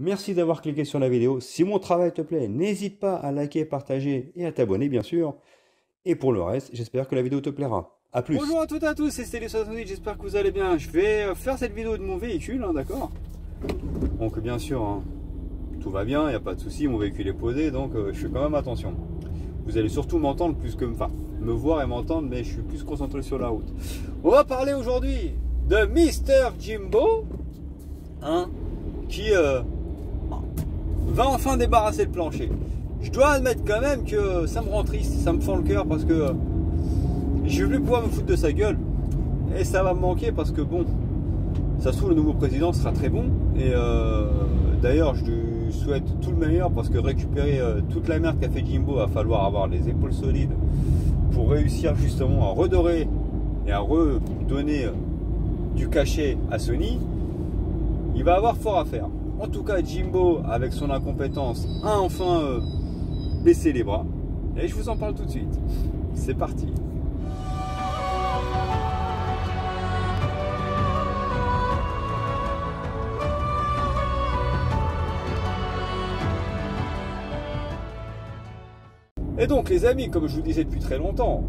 Merci d'avoir cliqué sur la vidéo. Si mon travail te plaît, n'hésite pas à liker, partager et à t'abonner bien sûr. Et pour le reste, j'espère que la vidéo te plaira. A plus. Bonjour à toutes et à tous, c'est Stélie68, j'espère que vous allez bien. Je vais faire cette vidéo de mon véhicule, d'accord. Donc bien sûr, tout va bien, il n'y a pas de souci, mon véhicule est posé, donc je fais quand même attention. Vous allez surtout m'entendre plus que... Enfin, me voir et m'entendre, mais je suis plus concentré sur la route. On va parler aujourd'hui de Mr Jimbo, qui va enfin débarrasser le plancher. Je dois admettre quand même que ça me rend triste, ça me fend le cœur parce que je vais plus pouvoir me foutre de sa gueule. Et ça va me manquer parce que bon, ça se trouve le nouveau président sera très bon. Et d'ailleurs je lui souhaite tout le meilleur parce que récupérer toute la merde qu'a fait Jimbo, va falloir avoir les épaules solides pour réussir justement à redorer et à redonner du cachet à Sony. Il va avoir fort à faire. En tout cas, Jimbo, avec son incompétence, a enfin baissé les bras. Et je vous en parle tout de suite. C'est parti. Et donc, les amis, comme je vous disais depuis très longtemps,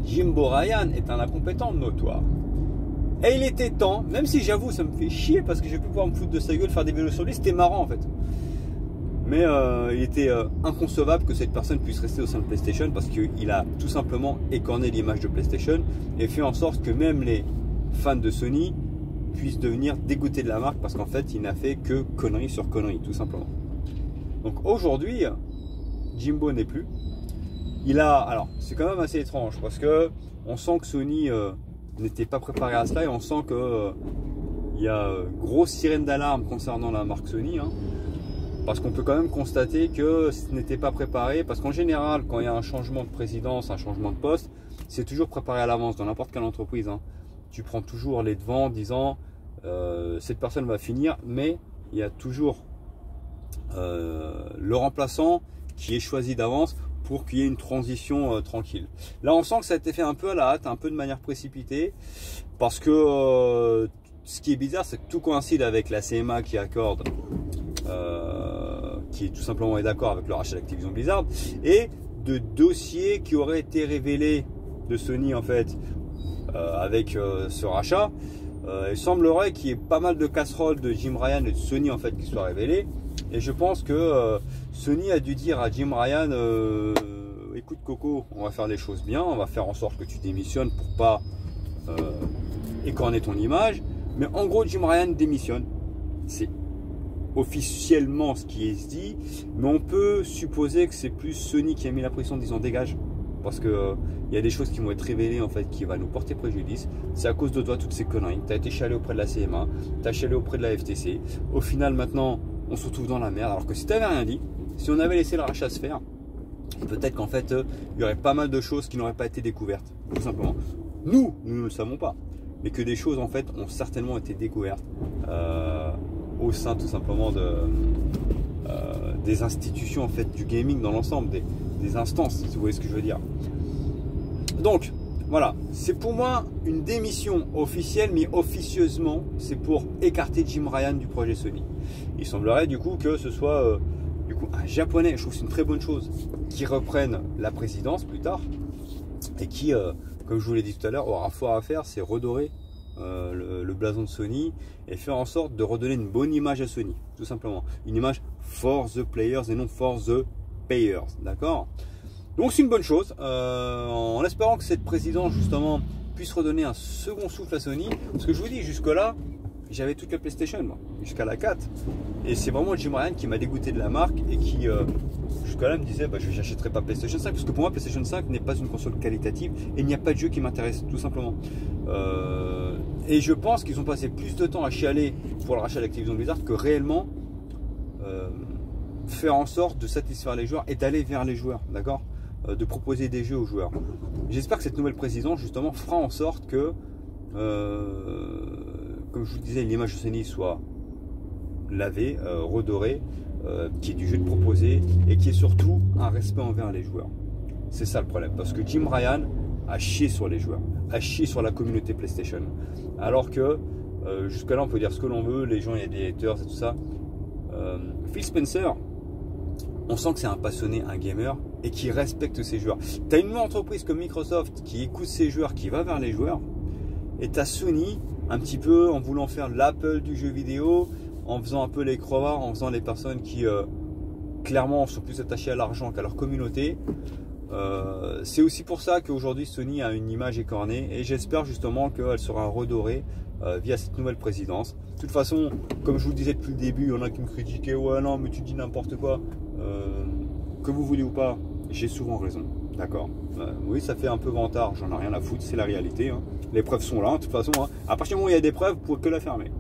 Jimbo Ryan est un incompétent notoire. Et il était temps, même si j'avoue ça me fait chier parce que je vais plus pouvoir me foutre de sa gueule, faire des vidéos sur lui, c'était marrant en fait. Mais il était inconcevable que cette personne puisse rester au sein de PlayStation parce qu'il a tout simplement écorné l'image de PlayStation et fait en sorte que même les fans de Sony puissent devenir dégoûtés de la marque parce qu'en fait il n'a fait que conneries sur conneries tout simplement. Donc aujourd'hui, Jimbo n'est plus. Alors c'est quand même assez étrange parce que on sent que Sony n'était pas préparé à cela et on sent que il y a grosse sirène d'alarme concernant la marque Sony, parce qu'on peut quand même constater que ce n'était pas préparé, parce qu'en général quand il y a un changement de présidence, un changement de poste, c'est toujours préparé à l'avance dans n'importe quelle entreprise, tu prends toujours les devants en disant cette personne va finir, mais il y a toujours le remplaçant qui est choisi d'avance pour qu'il y ait une transition tranquille. Là on sent que ça a été fait un peu à la hâte, un peu de manière précipitée, parce que ce qui est bizarre c'est que tout coïncide avec la CMA qui accorde, qui est tout simplement d'accord avec le rachat d'Activision Blizzard, et de dossiers qui auraient été révélés de Sony en fait avec ce rachat. Il semblerait qu'il y ait pas mal de casseroles de Jim Ryan et de Sony en fait qui soient révélées. Et je pense que Sony a dû dire à Jim Ryan, écoute Coco, on va faire les choses bien, on va faire en sorte que tu démissionnes pour pas écorner ton image. Mais en gros, Jim Ryan démissionne. C'est officiellement ce qui est dit, mais on peut supposer que c'est plus Sony qui a mis la pression en disant dégage. Parce que il y a des choses qui vont être révélées en fait qui va nous porter préjudice. C'est à cause de toi toutes ces conneries. Tu as été chialé auprès de la CMA, tu as chialé auprès de la FTC. Au final maintenant on se retrouve dans la merde. Alors que si tu n'avais rien dit, si on avait laissé le rachat se faire, peut-être qu'en fait il y aurait pas mal de choses qui n'auraient pas été découvertes. Tout simplement. Nous ne le savons pas. Mais que des choses en fait ont certainement été découvertes au sein tout simplement des institutions en fait du gaming dans l'ensemble, des instances, si vous voyez ce que je veux dire. Donc voilà, c'est pour moi une démission officielle, mais officieusement c'est pour écarter Jim Ryan du projet Sony. Il semblerait du coup que ce soit un japonais, je trouve que c'est une très bonne chose, qui reprenne la présidence plus tard et qui, comme je vous l'ai dit tout à l'heure, aura fort à faire, c'est redorer le blason de Sony et faire en sorte de redonner une bonne image à Sony, tout simplement. Une image for the players et non for the payers, d'accord? Donc c'est une bonne chose, en espérant que cette présidence justement puisse redonner un second souffle à Sony, parce que je vous dis, jusque là j'avais toute la PlayStation moi, jusqu'à la 4, et c'est vraiment Jim Ryan qui m'a dégoûté de la marque et qui jusqu'à là me disait bah, je n'achèterai pas PlayStation 5 parce que pour moi PlayStation 5 n'est pas une console qualitative et il n'y a pas de jeu qui m'intéresse tout simplement. Et je pense qu'ils ont passé plus de temps à chialer pour le rachat d'Activision Blizzard que réellement faire en sorte de satisfaire les joueurs et d'aller vers les joueurs, d'accord, de proposer des jeux aux joueurs. J'espère que cette nouvelle présidence justement fera en sorte que comme je vous le disais, l'image de Sony soit lavée, redorée, qui est du jeu de proposer et qui est surtout un respect envers les joueurs. C'est ça le problème, parce que Jim Ryan a chié sur les joueurs, a chié sur la communauté PlayStation. Alors que jusqu'à là on peut dire ce que l'on veut, les gens, il y a des haters et tout ça. Phil Spencer, on sent que c'est un passionné, un gamer, et qui respecte ses joueurs. Tu as une entreprise comme Microsoft qui écoute ses joueurs, qui va vers les joueurs, et tu as Sony, un petit peu en voulant faire l'Apple du jeu vidéo, en faisant un peu les crevards, en faisant les personnes qui clairement sont plus attachées à l'argent qu'à leur communauté. C'est aussi pour ça qu'aujourd'hui Sony a une image écornée, et j'espère justement qu'elle sera redorée via cette nouvelle présidence. De toute façon, comme je vous le disais depuis le début, il y en a qui me critiquaient, ouais non mais tu dis n'importe quoi, que vous voulez ou pas, j'ai souvent raison, d'accord. Oui, ça fait un peu vantard, j'en ai rien à foutre, c'est la réalité, hein. Les preuves sont là, de toute façon, hein. À partir du moment où il y a des preuves, vous pouvez que la fermer.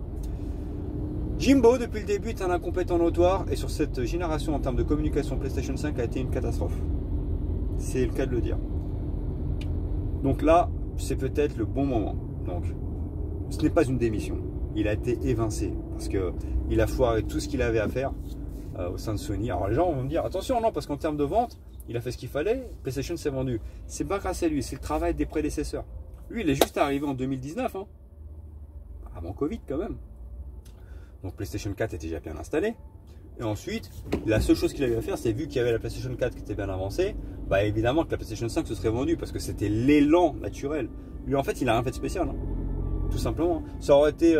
Jimbo, depuis le début, est un incompétent notoire, et sur cette génération en termes de communication, PlayStation 5 a été une catastrophe. C'est le cas de le dire. Donc là, c'est peut-être le bon moment. Donc, ce n'est pas une démission. Il a été évincé parce qu'il a foiré tout ce qu'il avait à faire au sein de Sony. Alors les gens vont me dire, attention, non, parce qu'en termes de vente, il a fait ce qu'il fallait, PlayStation s'est vendu. C'est pas grâce à lui, c'est le travail des prédécesseurs. Lui, il est juste arrivé en 2019, hein, avant Covid quand même. Donc PlayStation 4 était déjà bien installé. Et ensuite, la seule chose qu'il avait à faire, c'est vu qu'il y avait la PlayStation 4 qui était bien avancée, bah évidemment que la PlayStation 5 se serait vendue parce que c'était l'élan naturel. Lui, en fait, il n'a rien fait de spécial, hein. Tout simplement. Ça aurait été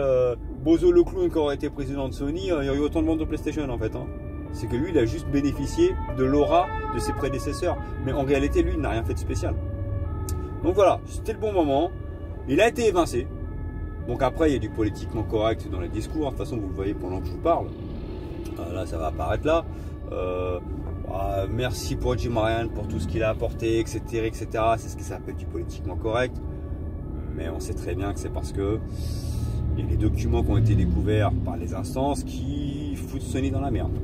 Bozo le clown qui aurait été président de Sony, il y aurait eu autant de ventes de PlayStation en fait, hein. C'est que lui, il a juste bénéficié de l'aura de ses prédécesseurs. Mais en réalité, lui, il n'a rien fait de spécial. Donc voilà, c'était le bon moment. Il a été évincé. Donc après, il y a du politiquement correct dans les discours. De toute façon, vous le voyez pendant que je vous parle. Là, ça va apparaître là. Merci pour Jim Ryan, pour tout ce qu'il a apporté, etc. etc. C'est ce qui s'appelle du politiquement correct. Mais on sait très bien que c'est parce que il y a des documents qui ont été découverts par les instances qui foutent Sony dans la merde.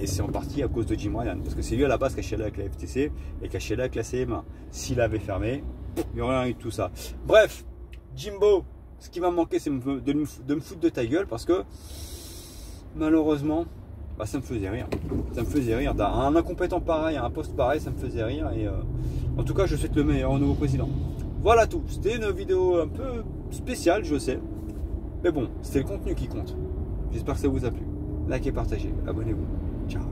Et c'est en partie à cause de Jim Ryan. Parce que c'est lui à la base qui a chialé avec la FTC et qui a chialé avec la CMA. S'il avait fermé, il n'y aurait rien eu de tout ça. Bref, Jimbo, ce qui va me manquer, c'est de me foutre de ta gueule parce que malheureusement, bah, ça me faisait rire. Ça me faisait rire. Un incompétent pareil, un poste pareil, ça me faisait rire. Et en tout cas, je souhaite le meilleur au nouveau président. Voilà tout. C'était une vidéo un peu spéciale, je sais. Mais bon, c'était le contenu qui compte. J'espère que ça vous a plu. Likez, partagez, abonnez-vous. Ciao.